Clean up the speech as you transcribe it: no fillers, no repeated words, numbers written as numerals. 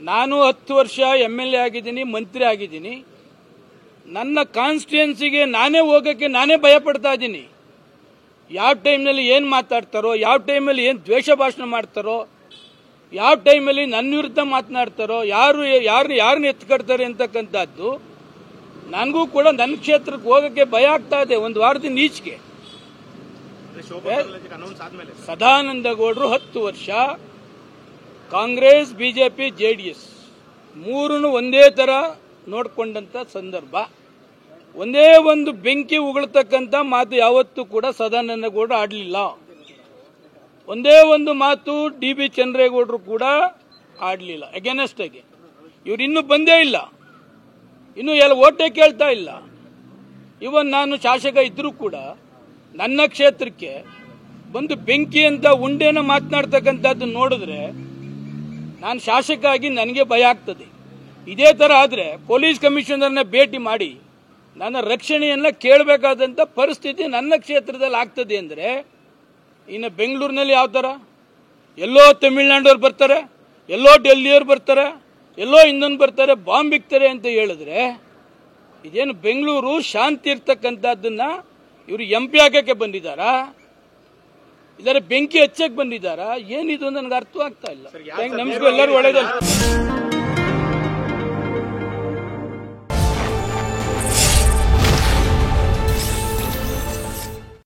ನಾನು 10 ವರ್ಷ MLA ಆಗಿದ್ದೀನಿ, ಮಂತ್ರಿ ಆಗಿದ್ದೀನಿ. ನನ್ನ ಕಾನ್ಸ್ಟಿಟ್ಯೂನ್ಸಿಗೆ ನಾನೇ ಹೋಗಕ್ಕೆ ನಾನೇ ಭಯ ಪಡ್ತಾ ಇದ್ದೀನಿ. ಯಾವ ಟೈಮ್ನಲ್ಲಿ ಏನು ಮಾತಾಡ್ತಾರೋ, ಯಾವ ಟೈಮಲ್ಲಿ ಏನು ದ್ವೇಷ ಭಾಷಣ ಮಾಡ್ತಾರೋ, ಯಾವ ಟೈಮಲ್ಲಿ ನನ್ನ ವಿರುದ್ಧ ಮಾತನಾಡ್ತಾರೋ, ಯಾರನ್ನ ಎತ್ಕಡ್ತಾರೆ ಅಂತಕ್ಕಂಥದ್ದು ನನಗೂ ಕೂಡ ನನ್ನ ಕ್ಷೇತ್ರಕ್ಕೆ ಹೋಗಕ್ಕೆ ಭಯ ಆಗ್ತಾ ಇದೆ. ಒಂದು ವಾರದಿಂದ ಈಚೆಗೆ ಸದಾನಂದ ಗೌಡರು 10 ವರ್ಷ ಕಾಂಗ್ರೆಸ್, ಬಿಜೆಪಿ, JDS ಮೂರನ್ನು ಒಂದೇ ತರ ನೋಡ್ಕೊಂಡಂತ ಸಂದರ್ಭ. ಒಂದೇ ಒಂದು ಬೆಂಕಿ ಉಗುಳ್ತಕ್ಕಂಥ ಮಾತು ಯಾವತ್ತೂ ಕೂಡ ಸದಾನಂದ ಗೌಡರು ಆಡಲಿಲ್ಲ. ಒಂದೇ ಒಂದು ಮಾತು DB ಚಂದ್ರೇಗೌಡರು ಕೂಡ ಆಡಲಿಲ್ಲ ಅಗೇನೆಸ್ಟ್ ಆಗಿ. ಇವ್ರು ಇನ್ನೂ ಬಂದೇ ಇಲ್ಲ, ಇನ್ನೂ ಎಲ್ಲ ಓಟೇ ಕೇಳ್ತಾ ಇಲ್ಲ. ಇವನ್ ನಾನು ಶಾಸಕ ಇದ್ರೂ ಕೂಡ ನನ್ನ ಕ್ಷೇತ್ರಕ್ಕೆ ಬಂದು ಬೆಂಕಿ ಅಂತ ಉಂಡೆನ ಮಾತನಾಡ್ತಕ್ಕಂಥದ್ದು ನೋಡಿದ್ರೆ ನಾನು ಶಾಸಕ ಆಗಿ ನನಗೆ ಭಯ ಆಗ್ತದೆ. ಇದೇ ತರ ಆದ್ರೆ ಪೊಲೀಸ್ ಕಮಿಷನರ್ನ ಭೇಟಿ ಮಾಡಿ ನನ್ನ ರಕ್ಷಣೆಯನ್ನ ಕೇಳಬೇಕಾದಂತ ಪರಿಸ್ಥಿತಿ ನನ್ನ ಕ್ಷೇತ್ರದಲ್ಲಿ ಆಗ್ತದೆ ಅಂದ್ರೆ ಇನ್ನು ಬೆಂಗಳೂರಿನಲ್ಲಿ ಯಾವ ತರ? ಎಲ್ಲೋ ತಮಿಳುನಾಡವ್ರು ಬರ್ತಾರೆ, ಎಲ್ಲೋ ಡೆಲ್ಲಿಯವ್ರು ಬರ್ತಾರೆ, ಎಲ್ಲೋ ಇನ್ನೊಂದು ಬರ್ತಾರೆ, ಬಾಂಬ್ ಇಕ್ತಾರೆ ಅಂತ ಹೇಳಿದ್ರೆ ಇದೇನು ಬೆಂಗಳೂರು ಶಾಂತಿ ಇರ್ತಕ್ಕಂಥದ್ದನ್ನ ಇವರು MP ಹಾಕಕ್ಕೆ ಬಂದಿದ್ದಾರಾ, ಇದರ ಬೆಂಕಿ ಹಚ್ಚಕ್ಕೆ ಬಂದಿದ್ದಾರಾ? ಏನಿದು ನನಗೆ ಅರ್ಥ ಆಗ್ತಾ ಇಲ್ಲ. ನಮಗೂ ಎಲ್ಲರೂ ಒಳ್ಳೆಯದಲ್ಲ.